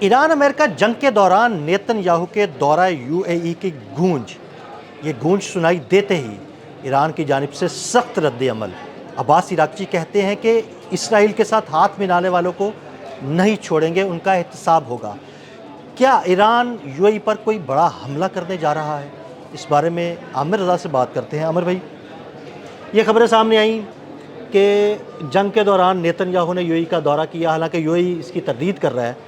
Iran America जंग के दौरान नेतन्याहू के दौरा यूएई की गूंज, ये गूंज सुनाई देते ही ईरान की जानिब से सख्त रद्द-ए-अमल। अब्बास इराक़ची कहते हैं कि इसराइल के साथ हाथ मिलाने वालों को नहीं छोड़ेंगे, उनका एहतसाब होगा। क्या ईरान यूएई पर कोई बड़ा हमला करने जा रहा है? इस बारे में आमिर रज़ा से बात करते हैं। आमिर भाई, ये खबरें सामने आई कि जंग के दौरान नेतन्याहू ने यूएई का दौरा किया, हालांकि यूएई इसकी तरदीद कर रहा है।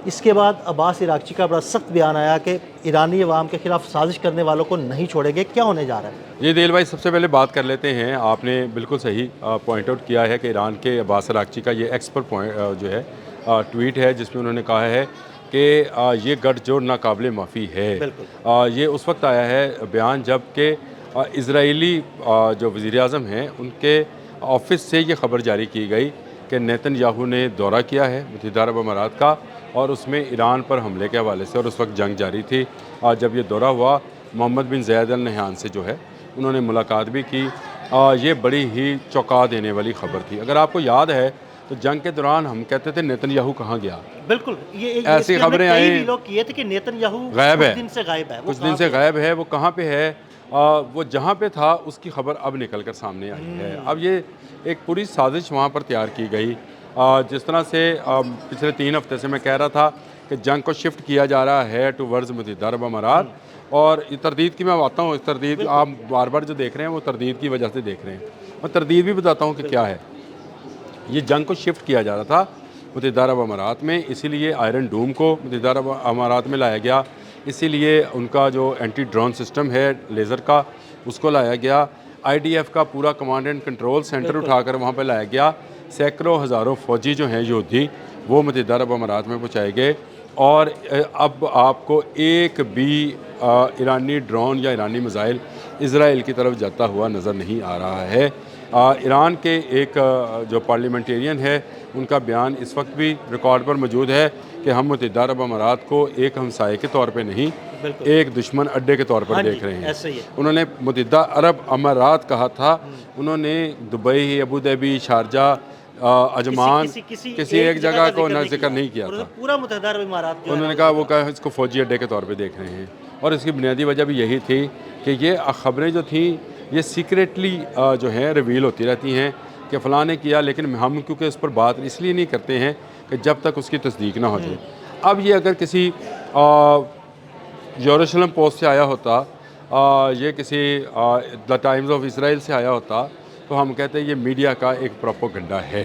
इसके बाद अब्बास इराक़ची का बड़ा सख्त बयान आया कि ईरानी अवाम के ख़िलाफ़ साजिश करने वालों को नहीं छोड़ेंगे। क्या होने जा रहा है? ये दिल भाई, सबसे पहले बात कर लेते हैं। आपने बिल्कुल सही पॉइंट आउट किया है कि ईरान के अब्बास इराक़ची का ये एक्सपर्ट पॉइंट जो है ट्वीट है, जिसमें उन्होंने कहा है कि ये गठजोड़ नाकाबिले माफ़ी है। ये उस वक्त आया है बयान जब कि इज़राइली जो वज़ीर आज़म हैं उनके ऑफिस से ये खबर जारी की गई कि नेतन्याहू ने दौरा किया है मुत्तहिदा अरब अमारात का, और उसमें ईरान पर हमले के हवाले से, और उस वक्त जंग जारी थी। जब ये दौरा हुआ, मोहम्मद बिन ज़ायद अल नहयान से जो है उन्होंने मुलाकात भी की। ये बड़ी ही चौंका देने वाली खबर थी। अगर आपको याद है तो जंग के दौरान हम कहते थे नेतन्याहू कहाँ गया। बिल्कुल, ये ऐसी खबरें आई, लोग किए थे कि नेतन्याहू गायब है, कुछ दिन से गायब है। कुछ दिन से गायब है, वो कहाँ पे है? वो जहाँ पे था उसकी खबर अब निकल कर सामने आई है। अब ये एक पूरी साजिश वहाँ पर तैयार की गई। जिस तरह से पिछले 3 हफ्ते से मैं कह रहा था कि जंग को शिफ्ट किया जा रहा है टूवर्ड्स मुत्तहिदा अरब अमारात, और ये तरदीद की मैं आता हूँ। इस तरदीद आप बार बार जो देख रहे हैं वो तरदीद की वजह से देख रहे हैं। मैं तरदीद भी बताता हूँ कि क्या है। ये जंग को शिफ्ट किया जा रहा था मुत्तहिदा अरब अमारात में, इसीलिए आयरन डूम को मुत्तहिदा अरब अमारात में लाया गया। इसीलिए उनका जो एंटी ड्रोन सिस्टम है लेज़र का, उसको लाया गया। IDF का पूरा कमांड एंड कंट्रोल सेंटर उठाकर वहाँ पर लाया गया। सैकड़ों हज़ारों फ़ौजी जो हैं योद्धी, वो मुत्तहिदा अरब अमारात में पहुँचाए गए। और अब आपको एक भी ईरानी ड्रोन या ईरानी मिसाइल इसराइल की तरफ जाता हुआ नज़र नहीं आ रहा है। ईरान के एक जो पार्लियामेंटेरियन है, उनका बयान इस वक्त भी रिकॉर्ड पर मौजूद है कि हम मुत्तहिदा अरब अमारात को एक हमसाये के तौर पे नहीं, एक दुश्मन अड्डे के तौर पर देख रहे हैं। ऐसे ही है। उन्होंने मुत्तहिदा अरब अमारात कहा था, उन्होंने Dubai, Abu Dhabi, Sharjah, Ajman, किसी एक जगह को जिक्र नहीं किया था। पूरा मुत्तहिदा अरब अमारात उन्होंने कहा वो कहा इसको फ़ौजी अड्डे के तौर पे देख रहे हैं। और इसकी बुनियादी वजह भी यही थी कि ये खबरें जो थी ये सीक्रेटली जो है रिवील होती रहती हैं कि फ़लाँ ने किया, लेकिन हम क्योंकि उस पर बात इसलिए नहीं करते हैं कि जब तक उसकी तस्दीक ना हो जाए। अब ये अगर किसी यरूशलेम पोस्ट से आया होता, ये किसी द टाइम्स ऑफ इसराइल से आया होता, तो हम कहते हैं ये मीडिया का एक प्रोपेगेंडा है।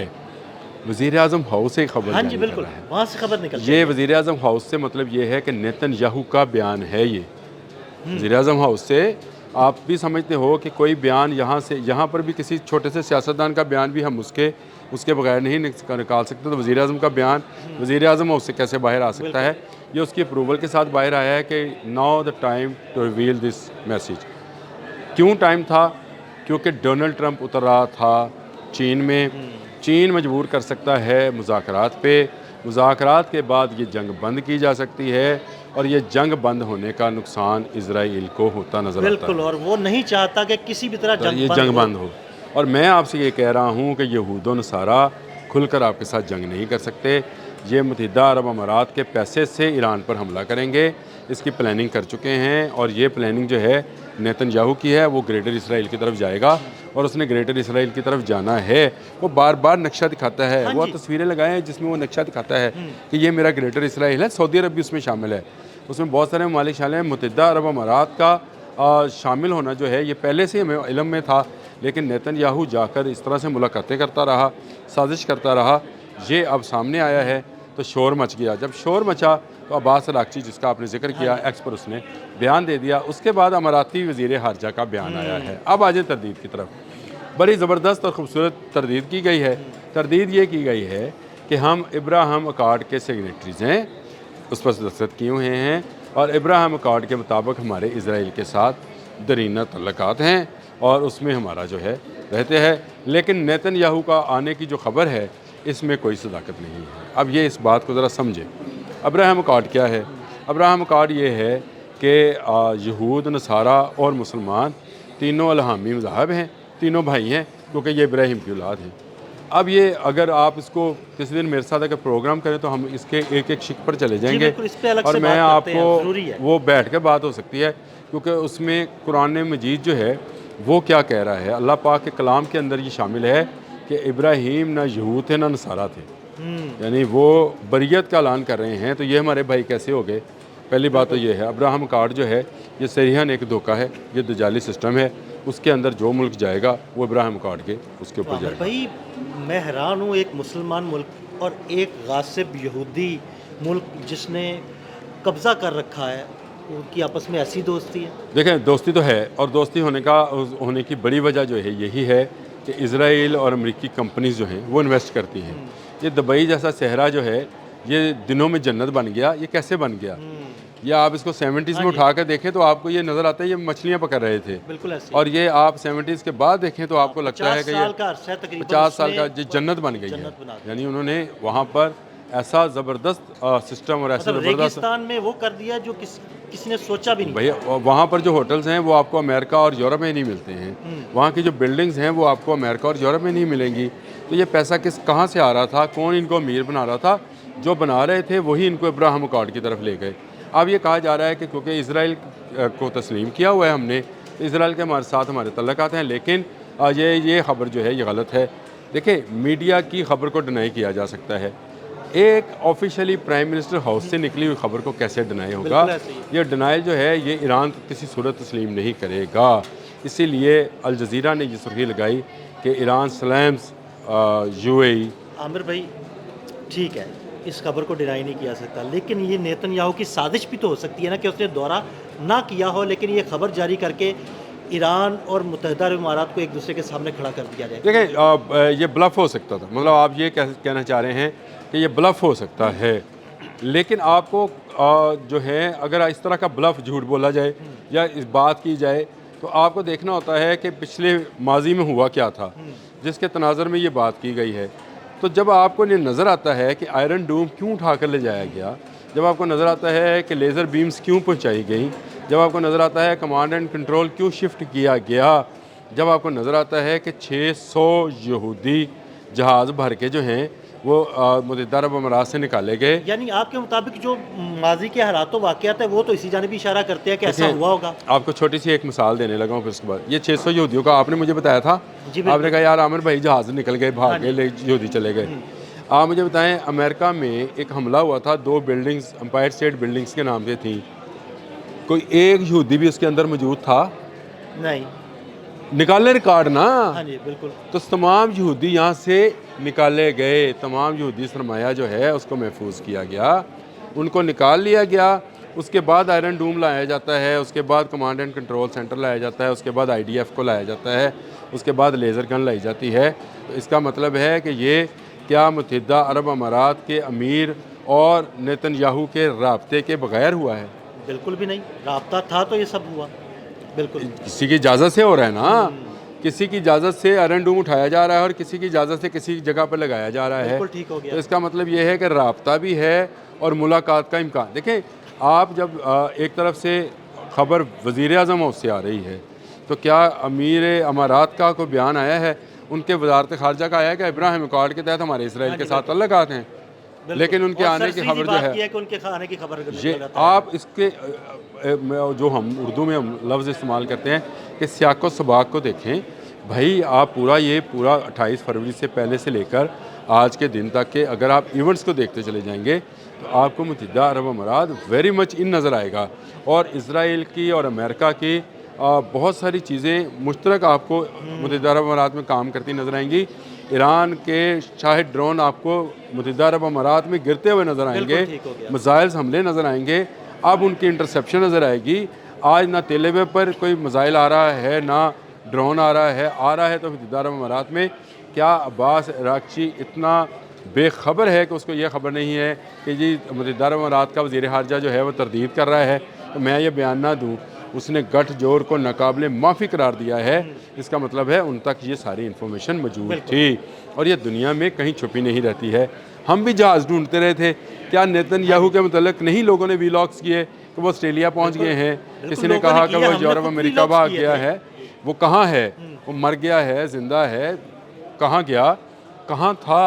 वज़ीर आज़म हाउस से खबर, हाँ जी बिल्कुल, वहाँ से खबर निकल, ये वज़ीर आज़म हाउस से मतलब ये है कि नेतन्याहू का बयान है। ये वज़ीर आज़म हाउस से आप भी समझते हो कि कोई बयान यहाँ से, यहाँ पर भी किसी छोटे से सियासतदान का बयान भी हम उसके बगैर नहीं निकाल सकते। तो वज़ीर आज़म का बयान वज़ीर आज़म हाउस से कैसे बाहर आ सकता है? ये उसकी अप्रूवल के साथ बाहर आया है कि now the time to reveal this message. क्यों टाइम था? क्योंकि डोनाल्ड ट्रंप उतर रहा था चीन में। चीन मजबूर कर सकता है मुज़ाकरात पे। मुज़ाकरात के बाद ये जंग बंद की जा सकती है, और ये जंग बंद होने का नुकसान इजराइल को होता नजर आता है। बिल्कुल, और वो नहीं चाहता कि किसी भी तरह ये जंग बंद हो। और मैं आपसे ये कह रहा हूँ कि यहूद व नसारा खुलकर आपके साथ जंग नहीं कर सकते। ये मुत्तहिदा अरब अमारात के पैसे से ईरान पर हमला करेंगे, इसकी प्लानिंग कर चुके हैं। और ये प्लानिंग जो है नेतन्याहू की है, वो ग्रेटर इसराइल की तरफ जाएगा, और उसने ग्रेटर इसराइल की तरफ जाना है। वो बार बार नक्शा दिखाता है, वो तस्वीरें लगाए हैं जिसमें वो नक्शा दिखाता है कि ये मेरा ग्रेटर इसराइल है। सऊदी अरब भी उसमें शामिल है, उसमें बहुत सारे ममालिक शामिल हैं। मुत्तहिदा अरब अमारात का शामिल होना जो है ये पहले से हमें इल्म में था, लेकिन नेतन्याहू जाकर इस तरह से मुलाकातें करता रहा, साजिश करता रहा। ये अब सामने आया है तो शोर मच गया। जब शोर मचा तो अब्बास इराक़ची, जिसका आपने जिक्र किया, एक्स पर उसने बयान दे दिया। उसके बाद अमाराती वज़ीर ख़ारजा का बयान आया है। अब आ जाए तरदीद की तरफ। बड़ी ज़बरदस्त और ख़ूबसूरत तरदीद की गई है। तरदीद ये की गई है कि हम इब्राहिम अकॉर्ड के सिग्नेटरीज़ हैं, उस पर दस्तखत किए हुए हैं, और इब्राहिम अकॉर्ड के मुताबिक हमारे इजराइल के साथ दरीना तल्लुकात हैं, और उसमें हमारा जो है रहते हैं। लेकिन नेतन्याहू का आने की जो खबर है, इसमें कोई सदाकत नहीं है। अब ये इस बात को ज़रा समझें। अब्राहम अकॉर्ड क्या है? अब्राहम अकॉर्ड ये है कि यहूद, नसारा और मुसलमान तीनों अलहामी मज़हब हैं, तीनों भाई हैं, क्योंकि ये इब्राहिम की औलाद हैं। अब ये अगर आप इसको किसी दिन मेरे साथ अगर प्रोग्राम करें तो हम इसके एक एक शिक पर चले जाएंगे बिल्कुल, इस पे अलग और से मैं बात करते हैं, आपको ज़रूरी है। वो बैठ के बात हो सकती है, क्योंकि उसमें कुरान मजीद जो है वो क्या कह रहा है। अल्लाह पाक के कलाम के अंदर ये शामिल है कि इब्राहीम ना यहूद थे ना नसारा थे, यानी वो बरियत का ऐलान कर रहे हैं। तो ये हमारे भाई कैसे हो गए? पहली बात तो ये है, अब्राहम कार्ड जो है ये सरीहन एक धोखा है, ये दजाली सिस्टम है। उसके अंदर जो मुल्क जाएगा वो इब्राहिम कार्ड के उसके ऊपर आमिर जाएगा। भाई, मैं हैरान हूँ, एक मुसलमान मुल्क और एक गासिब यहूदी मुल्क जिसने कब्ज़ा कर रखा है, उनकी आपस में ऐसी दोस्ती है। देखें, दोस्ती तो है, और दोस्ती होने की बड़ी वजह जो है यही है कि इसराइल और अमेरिकी कंपनीज जो हैं वो इन्वेस्ट करती हैं। ये दुबई जैसा शहरा जो है ये दिनों में जन्नत बन गया। ये कैसे बन गया? या आप इसको 70s में उठा कर देखें तो आपको ये नज़र आता है ये मछलियाँ पकड़ रहे थे, बिल्कुल ऐसे। और ये आप 70s के बाद देखें तो आपको लगता है कि ये 50 साल का जो जन्नत बन गई है। यानी उन्होंने वहाँ पर ऐसा ज़बरदस्त सिस्टम और ऐसा मतलब ज़बरदस्त रेगिस्तान में वो कर दिया जो किसी ने सोचा भी नहीं। भैया, वहाँ पर जो होटल्स हैं वो आपको अमेरिका और यूरोप में नहीं मिलते हैं। वहाँ की जो बिल्डिंग्स हैं वो आपको अमेरिका और यूरोप में नहीं मिलेंगी। तो ये पैसा कहाँ से आ रहा था? कौन इनको अमीर बना रहा था? जो बना रहे थे वही इनको इब्राहिम कार्ड की तरफ ले गए। अब ये कहा जा रहा है कि क्योंकि इसराइल को तस्लीम किया हुआ है हमने, तो इसराइल के हमारे साथ हमारे तल्लुकात हैं, लेकिन ये खबर जो है ये गलत है। देखिए, मीडिया की खबर को डिनाई किया जा सकता है, एक ऑफिशियली प्राइम मिनिस्टर हाउस से निकली हुई खबर को कैसे डिनाई होगा? ये डिनाइल जो है ये ईरान किसी सूरत तस्लीम नहीं करेगा। इसीलिए अल जज़ीरा ने ये सुर्खी लगाई कि ईरान स्लैम्स UAE। आमिर भाई, ठीक है, इस खबर को डिनाई नहीं किया सकता, लेकिन ये नेतन्याहू की साजिश भी तो हो सकती है ना कि उसने दौरा ना किया हो, लेकिन ये खबर जारी करके ईरान और मुत्तहिदा अरब इमारात को एक दूसरे के सामने खड़ा कर दिया जाए। देखें, ये ब्लफ हो सकता था, मतलब आप ये कहना चाह रहे हैं कि ये ब्लफ हो सकता है, लेकिन आपको जो है अगर इस तरह का ब्लफ झूठ बोला जाए या इस बात की जाए तो आपको देखना होता है कि पिछले माजी में हुआ क्या था जिसके तनाज़र में ये बात की गई है। तो जब आपको ये नज़र आता है कि आयरन डूम क्यों उठा कर ले जाया गया, जब आपको नज़र आता है कि लेज़र बीम्स क्यों पहुंचाई गई, जब आपको नज़र आता है कमांड एंड कंट्रोल क्यों शिफ्ट किया गया, जब आपको नज़र आता है कि 600 यहूदी जहाज़ भर के जो हैं वो मुत्तहिदा अरब अमीरात से निकाले गए। यानी आपके मुताबिक जो माजी के हालात वाक़यात है वो तो इसी जानिब इशारा करते हैं कि ऐसा हुआ होगा। आपको छोटी सी एक मिसाल देने लगा हूँ, फिर उसके बाद ये 600 यहूदियों का आपने मुझे बताया था, आपने कहा यार आमिर भाई जहाज़ निकल गए, भाग गए, यहूदी चले गए। आप मुझे बताएं, अमेरिका में एक हमला हुआ था, 2 बिल्डिंग्स एम्पायर स्टेट बिल्डिंग्स के नाम से थी, कोई एक यहूदी भी उसके अंदर मौजूद था? नहीं। निकाले रिकॉर्ड ना। हाँ जी, बिल्कुल। तो तमाम यहूदी यहाँ से निकाले गए, तमाम यहूदी सरमाया जो है उसको महफूज किया गया, उनको निकाल लिया गया। उसके बाद आयरन डूम लाया जाता है, उसके बाद कमांड एंड कंट्रोल सेंटर लाया जाता है, उसके बाद IDF को लाया जाता है, उसके बाद लेज़र गन लाई जाती है। तो इसका मतलब है कि ये क्या मुत्तहिदा अरब अमीरात के अमीर और नेतन्याहू के राब्ते के बगैर हुआ है? बिल्कुल भी नहीं, राब्ता था तो ये सब हुआ। बिल्कुल किसी की इजाज़त से हो रहा है ना, किसी की इजाज़त से आयरन डूम उठाया जा रहा है और किसी की इजाज़त से किसी जगह पर लगाया जा रहा है। बिल्कुल ठीक हो गया। तो इसका मतलब ये है कि राब्ता भी है और मुलाकात का इम्कान। देखें, आप जब एक तरफ से खबर वज़ीर आज़म हाउस से आ रही है तो क्या अमीर अमारात का कोई बयान आया है? उनके वजारत खारजा का आया है कि इब्राहिम कार्ड के तहत हमारे इसराइल के साथ तल्लुकात हैं, लेकिन उनके आने की खबर जो है कि उनके आने की खबर ये आप इसके जो हम उर्दू में हम लफ्ज़ इस्तेमाल करते हैं कि सियाक़ो सबाक़ को देखें भाई। आप पूरा 28 फरवरी से पहले से लेकर आज के दिन तक के अगर आप इवेंट्स को देखते चले जाएंगे तो आपको मुत्तहिदा अरब अमीरात वेरी मच इन नज़र आएगा, और इसराइल की और अमेरिका की बहुत सारी चीज़ें मुश्तरक आपको मुत्तहिदा अरब अमीरात में काम करती नज़र आएंगी। ईरान के शाहिद ड्रोन आपको मुत्तहिदा अरब अमीरात में गिरते हुए नज़र आएंगे, मिसाइल्स हमले नज़र आएंगे, अब उनकी इंटरसेप्शन नज़र आएगी। आज ना तेल अवीव पर कोई मिसाइल आ रहा है, ना ड्रोन आ रहा है तो मुत्तहिदा अरब अमीरात में। क्या अब्बास अराग़ची इतना बेखबर है कि उसको ये खबर नहीं है कि जी मुत्तहिदा अरब अमीरात का वज़ीर ख़ारजा जो है वो तरदीद कर रहा है तो मैं ये बयान ना दूँ? उसने गठ जोड़ को नाकाबिले माफ़ी करार दिया है। इसका मतलब है उन तक ये सारी इन्फॉर्मेशन मौजूद थी और ये दुनिया में कहीं छुपी नहीं रहती है। हम भी जहाज़ ढूंढते रहे थे। क्या नेतन्याहू के मतलब नहीं लोगों ने वीलॉग्स किए कि वो ऑस्ट्रेलिया पहुंच गए हैं, किसी ने कहा कि वो यूरोप अमेरिका भाग गया है, वो कहाँ है, वो मर गया है, ज़िंदा है, कहाँ गया? कहाँ था।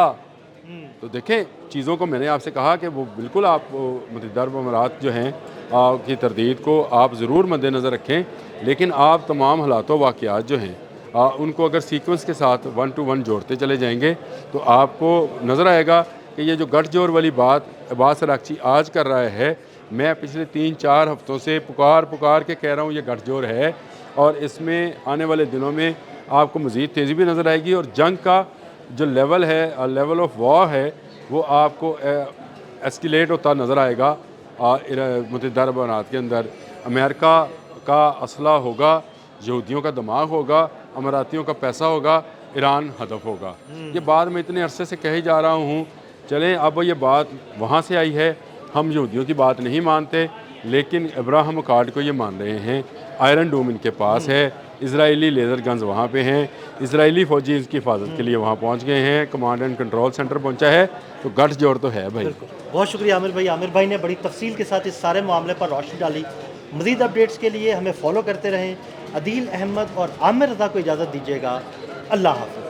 तो देखें, चीज़ों को मैंने आपसे कहा कि वो बिल्कुल आप मुत्तहिदा अरब अमारात जो हैं की तरदीद को आप ज़रूर मद्देनज़र रखें, लेकिन आप तमाम हालात वाक़यात जो हैं उनको अगर सीक्वेंस के साथ 1 to 1 जोड़ते चले जाएंगे तो आपको नज़र आएगा कि ये जो गठजोड़ वाली बात अब्बास अराग़ची आज कर रहा है, मैं पिछले 3-4 हफ़्तों से पुकार के कह रहा हूँ ये गठजोड़ है, और इसमें आने वाले दिनों में आपको मज़ीद तेज़ी भी नज़र आएगी, और जंग का जो लेवल है, लेवल ऑफ वॉर है, वो आपको एस्केलेट होता नज़र आएगा। मुत्तहिदा अरब अमारात के अंदर अमेरिका का असला होगा, यहूदियों का दिमाग होगा, अमारातियों का पैसा होगा, ईरान हदफ होगा। ये बात मैं इतने अरसे से कही जा रहा हूँ। चलें, अब ये बात वहाँ से आई है, हम यहूदियों की बात नहीं मानते, लेकिन अब्राहम अकॉर्ड को ये मान रहे हैं। आयरन डोम इनके पास है, इजरायली लेज़र गन्स वहाँ पे हैं, इजरायली फ़ौजी इसकी हिफाजत के लिए वहाँ पहुँच गए हैं, कमांड एंड कंट्रोल सेंटर पहुँचा है, तो गठजोड़ तो है भाई। बहुत शुक्रिया आमिर भाई। आमिर भाई ने बड़ी तफसील के साथ इस सारे मामले पर रोशनी डाली। मज़ीद अपडेट्स के लिए हमें फॉलो करते रहें। अदील अहमद और आमिर रज़ा को इजाज़त दीजिएगा। अल्लाह हाफ़िज़।